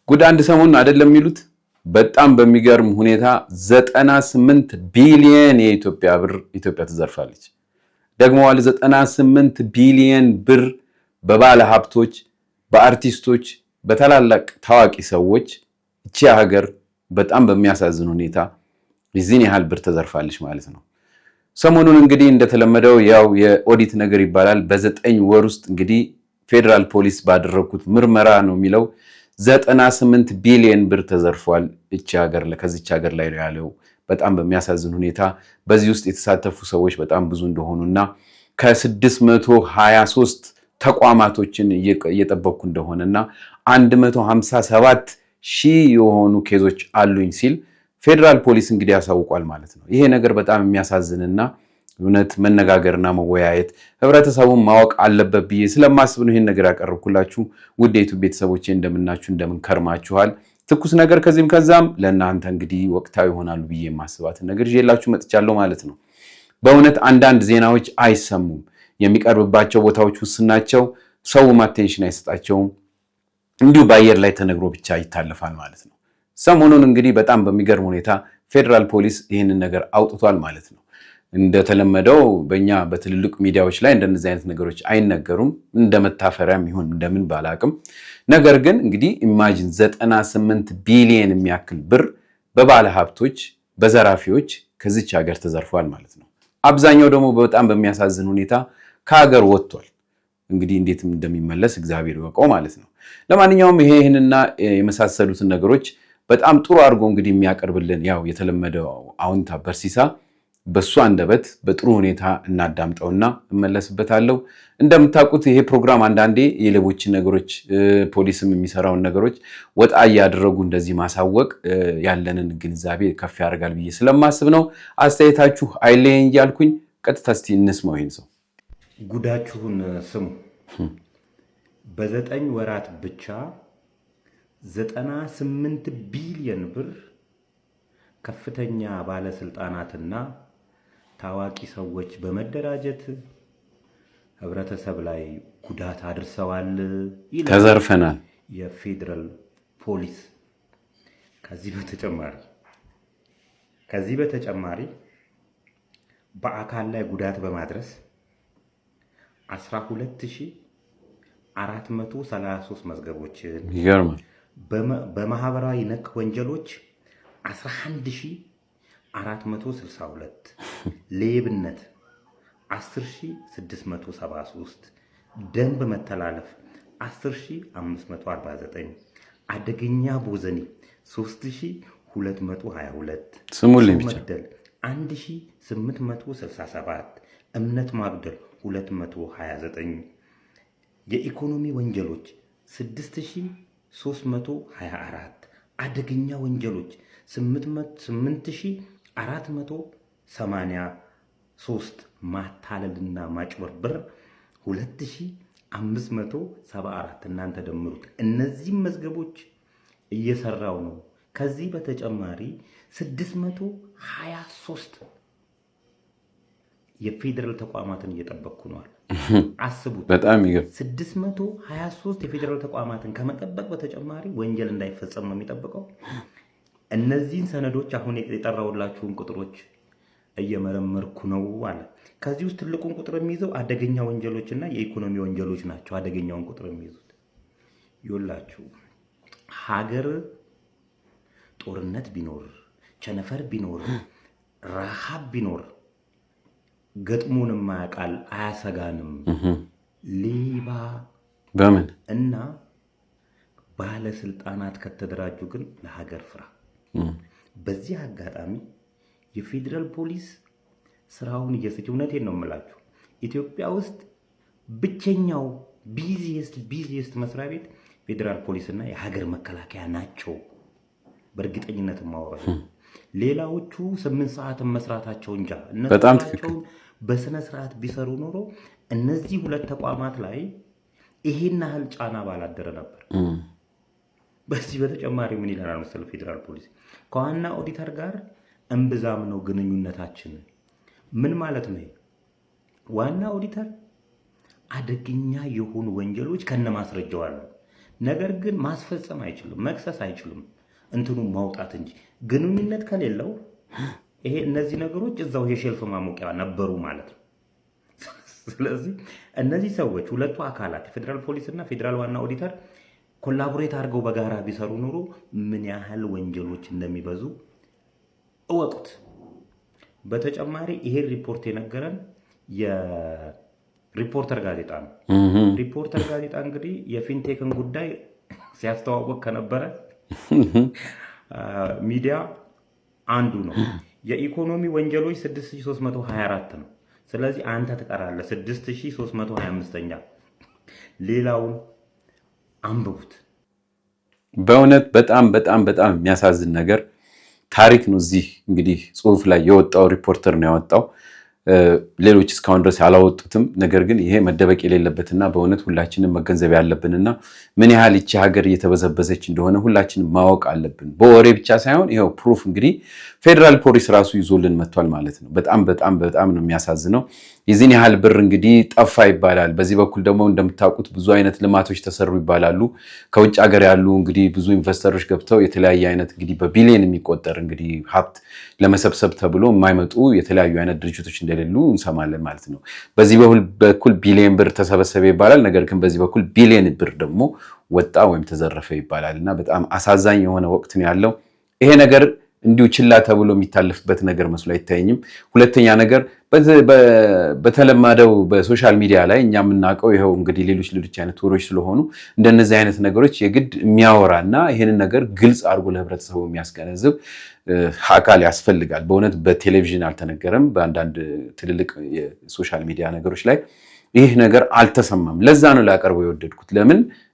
ጉድ አንድ ሰሞን አይደለም የሚሉት በጣም በሚገርም ሁኔታ 98 ቢሊየን የኢትዮጵያ ብር ኢትዮጵያ ትዘርፋለች። ደግሞ 98 ቢሊየን ብር በባለ ሀብቶች፣ በአርቲስቶች፣ በታላላቅ ታዋቂ ሰዎች እቺ ሀገር በጣም በሚያሳዝን ሁኔታ የዚህን ያህል ብር ተዘርፋለች ማለት ነው። ሰሞኑን እንግዲህ እንደተለመደው ያው የኦዲት ነገር ይባላል። በ9 ወር ውስጥ እንግዲህ ፌደራል ፖሊስ ባደረኩት ምርመራ ነው የሚለው 98 ቢሊዮን ብር ተዘርፏል እቺ ሀገር ከዚች ሀገር ላይ ነው ያለው። በጣም በሚያሳዝን ሁኔታ በዚህ ውስጥ የተሳተፉ ሰዎች በጣም ብዙ እንደሆኑና ከ623 ተቋማቶችን እየጠበቅኩ እንደሆነና 157 ሺህ የሆኑ ኬዞች አሉኝ ሲል ፌደራል ፖሊስ እንግዲህ ያሳውቋል ማለት ነው። ይሄ ነገር በጣም የሚያሳዝንና እውነት መነጋገርና መወያየት ህብረተሰቡን ማወቅ አለበት ብዬ ስለማስብ ነው ይሄን ነገር ያቀርብኩላችሁ። ውድ የዩቲዩብ ቤተሰቦቼ እንደምናችሁ እንደምን ከርማችኋል? ትኩስ ነገር ከዚህም ከዛም ለእናንተ እንግዲህ ወቅታዊ ይሆናሉ ብዬ የማስባትን ነገር ይዤላችሁ መጥቻለሁ ማለት ነው። በእውነት አንዳንድ ዜናዎች አይሰሙም፣ የሚቀርብባቸው ቦታዎች ውስን ናቸው፣ ሰውም አቴንሽን አይሰጣቸውም፣ እንዲሁ በአየር ላይ ተነግሮ ብቻ ይታለፋል ማለት ነው። ሰሞኑን እንግዲህ በጣም በሚገርም ሁኔታ ፌደራል ፖሊስ ይህንን ነገር አውጥቷል ማለት ነው። እንደተለመደው በእኛ በትልልቅ ሚዲያዎች ላይ እንደነዚህ አይነት ነገሮች አይነገሩም፣ እንደመታፈሪያም ይሁን እንደምን ባላቅም። ነገር ግን እንግዲህ ኢማጂን 98 ቢሊየን የሚያክል ብር በባለ ሀብቶች በዘራፊዎች ከዚች ሀገር ተዘርፏል ማለት ነው። አብዛኛው ደግሞ በጣም በሚያሳዝን ሁኔታ ከሀገር ወጥቷል። እንግዲህ እንዴትም እንደሚመለስ እግዚአብሔር ይወቀው ማለት ነው። ለማንኛውም ይሄንና የመሳሰሉትን ነገሮች በጣም ጥሩ አድርጎ እንግዲህ የሚያቀርብልን ያው የተለመደው አውንታ በርሲሳ በሱ አንደበት በጥሩ ሁኔታ እናዳምጠውና እመለስበታለሁ። እንደምታውቁት ይሄ ፕሮግራም አንዳንዴ የሌቦችን ነገሮች ፖሊስም የሚሰራውን ነገሮች ወጣ እያደረጉ እንደዚህ ማሳወቅ ያለንን ግንዛቤ ከፍ ያደርጋል ብዬ ስለማስብ ነው። አስተያየታችሁ አይለየኝ እያልኩኝ ቀጥታ እስቲ እንስማው ይሄን ሰው። ጉዳችሁን ስሙ። በ9 ወራት ብቻ 98 ቢሊዮን ብር ከፍተኛ ባለስልጣናትና ታዋቂ ሰዎች በመደራጀት ህብረተሰብ ላይ ጉዳት አድርሰዋል ይላል፣ ተዘርፈናል የፌደራል ፖሊስ። ከዚህ በተጨማሪ በአካል ላይ ጉዳት በማድረስ 12433 መዝገቦችን ይገርማል። በማህበራዊ ነክ ወንጀሎች 11462፣ ሌብነት 10673፣ ደንብ መተላለፍ 10549፣ አደገኛ ቦዘኔ 3222፣ ስሙልኝ ብቻ መግደል 1867፣ እምነት ማጉደል 229፣ የኢኮኖሚ ወንጀሎች 6324፣ አደገኛ ወንጀሎች 8483፣ ማታለልና ማጭበርበር 2574። እናንተ ደምሩት። እነዚህ መዝገቦች እየሰራው ነው። ከዚህ በተጨማሪ 623 የፌደራል ተቋማትን እየጠበቅኩ ነው። አስቡት። በጣም ይገርም። 623 የፌደራል ተቋማትን ከመጠበቅ በተጨማሪ ወንጀል እንዳይፈጸም ነው የሚጠብቀው። እነዚህን ሰነዶች አሁን የጠራሁላችሁን ቁጥሮች እየመረመርኩ ነው አለ። ከዚህ ውስጥ ትልቁን ቁጥር የሚይዘው አደገኛ ወንጀሎችና የኢኮኖሚ ወንጀሎች ናቸው። አደገኛውን ቁጥር የሚይዙት ይኸውላችሁ፣ ሀገር ጦርነት ቢኖር፣ ቸነፈር ቢኖር፣ ረሃብ ቢኖር ገጥሞንም ማያውቃል፣ አያሰጋንም። ሌባ በምን እና ባለስልጣናት ከተደራጁ ግን ለሀገር ፍራ። በዚህ አጋጣሚ የፌደራል ፖሊስ ስራውን እየሰራ፣ እውነቴን ነው የምላችሁ፣ ኢትዮጵያ ውስጥ ብቸኛው ቢዚየስት መስሪያ ቤት ፌደራል ፖሊስና የሀገር መከላከያ ናቸው። በእርግጠኝነት ማወራ ሌላዎቹ 8 ሰዓት መስራታቸው እንጃ እነሱ በስነ ስርዓት ቢሰሩ ኖሮ እነዚህ ሁለት ተቋማት ላይ ይሄን ያህል ጫና ባላደረ ነበር። በዚህ በተጨማሪ ምን ይላል መሰል ፌደራል ፖሊስ ከዋና ኦዲተር ጋር እምብዛም ነው ግንኙነታችን። ምን ማለት ነው? ዋና ኦዲተር አደገኛ የሆኑ ወንጀሎች ከነማስረጃው አሉ። ነገር ግን ማስፈጸም አይችልም፣ መክሰስ አይችልም፣ እንትኑ ማውጣት እንጂ ግንኙነት ከሌለው ይሄ እነዚህ ነገሮች እዛው የሼልፍ ማሞቂያ ነበሩ ማለት ነው። ስለዚህ እነዚህ ሰዎች ሁለቱ አካላት ፌደራል ፖሊስ እና ፌደራል ዋና ኦዲተር ኮላቦሬት አድርገው በጋራ ቢሰሩ ኑሮ ምን ያህል ወንጀሎች እንደሚበዙ እወቁት። በተጨማሪ ይሄ ሪፖርት የነገረን የሪፖርተር ጋዜጣ ነው። ሪፖርተር ጋዜጣ እንግዲህ የፊንቴክን ጉዳይ ሲያስተዋወቅ ከነበረ ሚዲያ አንዱ ነው። የኢኮኖሚ ወንጀሎች 6324 ነው። ስለዚህ አንተ ተቀራለ 6325ኛ ሌላውን አንብቡት። በእውነት በጣም በጣም በጣም የሚያሳዝን ነገር ታሪክ ነው። እዚህ እንግዲህ ጽሁፍ ላይ የወጣው ሪፖርተር ነው ያወጣው። ሌሎች እስካሁን ድረስ ያላወጡትም። ነገር ግን ይሄ መደበቅ የሌለበትና በእውነት ሁላችንም መገንዘብ ያለብንና ምን ያህል ይቺ ሀገር እየተበዘበዘች እንደሆነ ሁላችንም ማወቅ አለብን። በወሬ ብቻ ሳይሆን ይሄው ፕሩፍ እንግዲህ ፌደራል ፖሊስ ራሱ ይዞልን መጥቷል ማለት ነው። በጣም በጣም በጣም ነው የሚያሳዝነው። የዚህን ያህል ብር እንግዲህ ጠፋ ይባላል። በዚህ በኩል ደግሞ እንደምታውቁት ብዙ አይነት ልማቶች ተሰሩ ይባላሉ። ከውጭ ሀገር ያሉ እንግዲህ ብዙ ኢንቨስተሮች ገብተው የተለያየ አይነት እንግዲህ በቢሊየን የሚቆጠር እንግዲህ ሀብት ለመሰብሰብ ተብሎ የማይመጡ የተለያዩ አይነት ድርጅቶች እንደሌሉ እንሰማለን ማለት ነው። በዚህ በኩል ቢሊየን ብር ተሰበሰበ ይባላል። ነገር ግን በዚህ በኩል ቢሊየን ብር ደግሞ ወጣ ወይም ተዘረፈ ይባላል እና በጣም አሳዛኝ የሆነ ወቅት ነው ያለው። ይሄ ነገር እንዲሁ ችላ ተብሎ የሚታለፍበት ነገር መስሎ አይታየኝም። ሁለተኛ ነገር በተለማደው በሶሻል ሚዲያ ላይ እኛ የምናውቀው ይኸው እንግዲህ ሌሎች አይነት ወሮች ስለሆኑ እንደነዚህ አይነት ነገሮች የግድ የሚያወራና ይሄንን ነገር ግልጽ አድርጎ ለህብረተሰቡ የሚያስገነዝብ አካል ያስፈልጋል። በእውነት በቴሌቪዥን አልተነገረም። በአንዳንድ ትልልቅ የሶሻል ሚዲያ ነገሮች ላይ ይህ ነገር አልተሰማም። ለዛ ነው ላቀርበው የወደድኩት።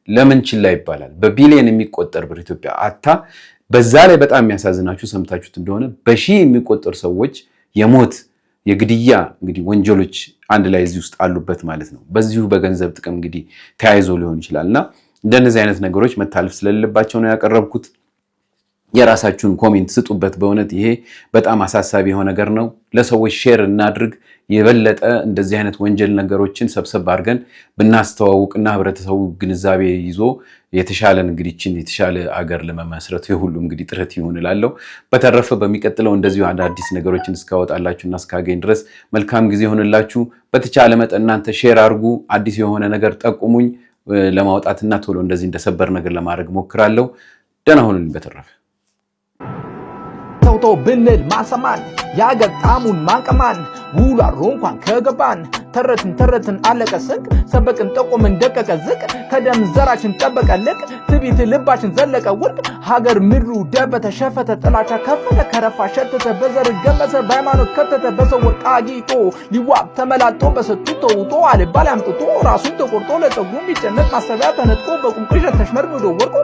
ለምን ችላ ይባላል? በቢሊየን የሚቆጠር ብር ኢትዮጵያ አታ በዛ ላይ በጣም የሚያሳዝናችሁ ሰምታችሁት እንደሆነ በሺህ የሚቆጠሩ ሰዎች የሞት የግድያ እንግዲህ ወንጀሎች አንድ ላይ እዚህ ውስጥ አሉበት ማለት ነው። በዚሁ በገንዘብ ጥቅም እንግዲህ ተያይዞ ሊሆን ይችላልና እንደነዚህ አይነት ነገሮች መታለፍ ስለሌለባቸው ነው ያቀረብኩት። የራሳችሁን ኮሜንት ስጡበት። በእውነት ይሄ በጣም አሳሳቢ የሆነ ነገር ነው። ለሰዎች ሼር እናድርግ። የበለጠ እንደዚህ አይነት ወንጀል ነገሮችን ሰብሰብ አድርገን ብናስተዋውቅና ህብረተሰቡ ግንዛቤ ይዞ የተሻለን እንግዲህችን የተሻለ አገር ለመመስረት የሁሉ እንግዲህ ጥረት ይሁን እላለሁ። በተረፈ በሚቀጥለው እንደዚሁ አዳዲስ ነገሮችን እስካወጣላችሁና እስካገኝ ድረስ መልካም ጊዜ ይሁንላችሁ። በተቻለ መጠን እናንተ ሼር አድርጉ። አዲስ የሆነ ነገር ጠቁሙኝ ለማውጣትና ቶሎ እንደዚህ እንደሰበር ነገር ለማድረግ ሞክራለሁ። ደህና ሁኑልኝ። በተረፈ ተውቶ ብንል ማሰማን ያገር ጣሙን ማንቀማን ውሎ አድሮ እንኳን ከገባን ተረትን አለቀ ስንቅ ሰበቅን ጠቆምን ደቀቀ ዝቅ ከደም ዘራችን ጠበቀ ልቅ ትቢት ልባችን ዘለቀ ውድቅ ሀገር ምድሩ ደበተ ሸፈተ ጥላቻ ከፈተ ከረፋ ሸተተ በዘር ገመሰ በሃይማኖት ከተተ በሰው ወርቅ አጊጦ ሊዋብ ተመላጦ በሰጡ ተውጦ አልባል አምጥቶ ራሱን ተቆርጦ ለፀጉሩ የሚጨነቅ ማሰቢያ ተነጥቆ በቁም ቅዠት ተሽመርምዶ ወርቆ